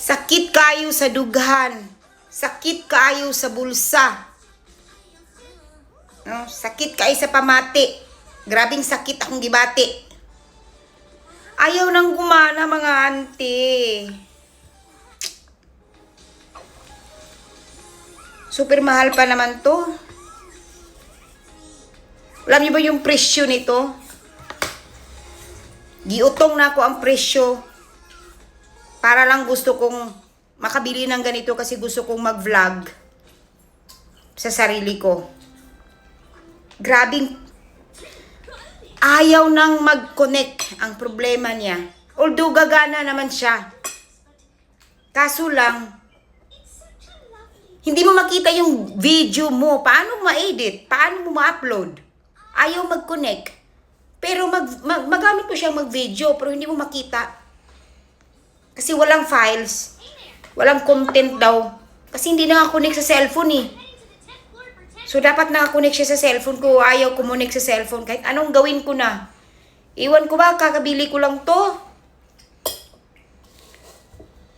Sakit kayo sa dughan. Sakit kayo sa bulsa. No? Sakit kayo sa pamati. Grabing sakit akong gibati. Ayaw nang gumana mga auntie. Super mahal pa naman to. Alam niyo ba yung presyo nito? Giutong na ako ang presyo. Para lang gusto kong makabili ng ganito kasi gusto kong mag-vlog sa sarili ko. Grabing ayaw nang mag-connect ang problema niya. Although gagana naman siya. Kaso lang, hindi mo makita yung video mo. Paano mo ma-edit? Paano mo ma-upload? Ayaw mag-connect. Pero magamit mo siyang mag-video pero hindi mo makita. Kasi walang files. Walang content daw. Kasi hindi nakakonect sa cellphone eh. So dapat nakakonect siya sa cellphone ko. Ayaw kumonek sa cellphone. Kahit anong gawin ko na. Iwan ko ba? Kakabili ko lang to.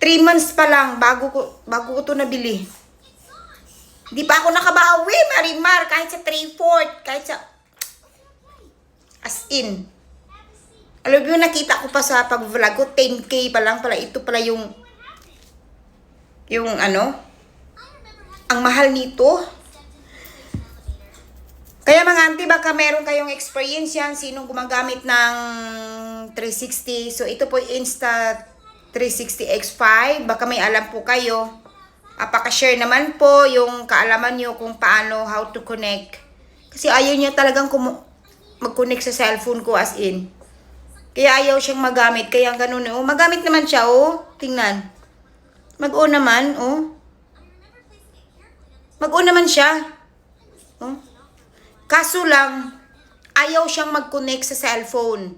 3 months pa lang bago ko to nabili. Di pa ako nakabawi, Marimar. Kahit sa 3/4. Kahit sa... As in. Alam mo, nakita ko pa sa pag-vlog ko, 10K pa lang pala. Ito pala yung ano, ang mahal nito. Kaya mga auntie, baka meron kayong experience yan, sinong gumagamit ng 360. So, ito po Insta360 X5. Baka may alam po kayo. Apaka-share naman po yung kaalaman nyo kung paano, how to connect. Kasi ayaw niya talagang mag-connect sa cellphone ko as in. Kaya ayaw siyang magamit. Kaya ganun eh. Oh, magamit naman siya, oh. Tingnan. Mag-on naman, oh. Mag-on naman siya. Oh. Kaso lang, ayaw siyang mag-connect sa cellphone.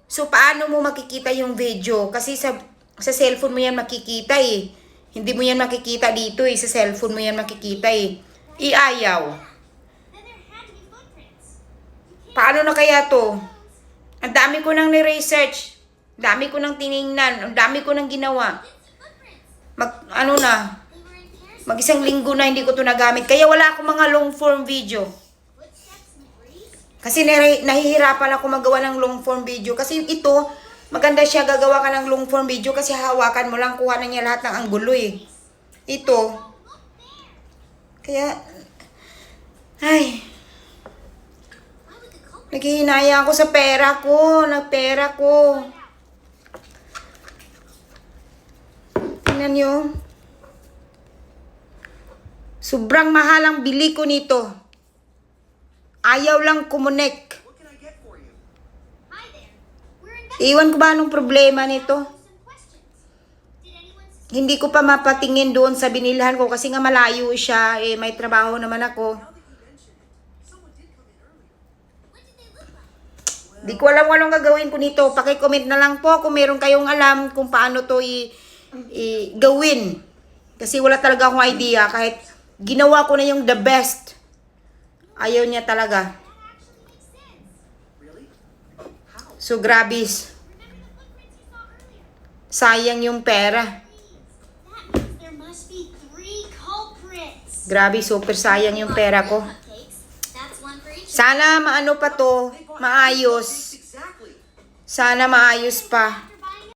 So, paano mo makikita yung video? Kasi sa cellphone mo yan makikita eh. Hindi mo yan makikita dito eh. Sa cellphone mo yan makikita eh. Iayaw. Paano na kaya to? Ang dami ko nang ni-research. Dami ko nang tiningnan. Ang dami ko nang ginawa. Mag-isang linggo na hindi ko to nagamit. Kaya wala akong mga long form video. Kasi nahihirapan ako magawa ng long form video. Kasi ito, maganda siya gagawa ka ng long form video kasi hawakan mo lang, kuha na niya lahat ng anggulo eh. Ito. Kaya, ay, naghihinaya ako sa pera ko. Tingnan nyo. Sobrang mahal ang bili ko nito. Ayaw lang kumonek. Iwan ko ba anong problema nito? Hindi ko pa mapatingin doon sa binilhan ko kasi nga malayo siya. Eh, may trabaho naman ako. Di ko alam anong gagawin ko nito. Paki-comment na lang po kung meron kayong alam kung paano to gawin. Kasi wala talaga akong idea. Kahit ginawa ko na yung the best. Ayaw niya talaga. So, grabis. Sayang yung pera. Grabe, super sayang yung pera ko. Sana maano pa to, maayos. Sana maayos pa.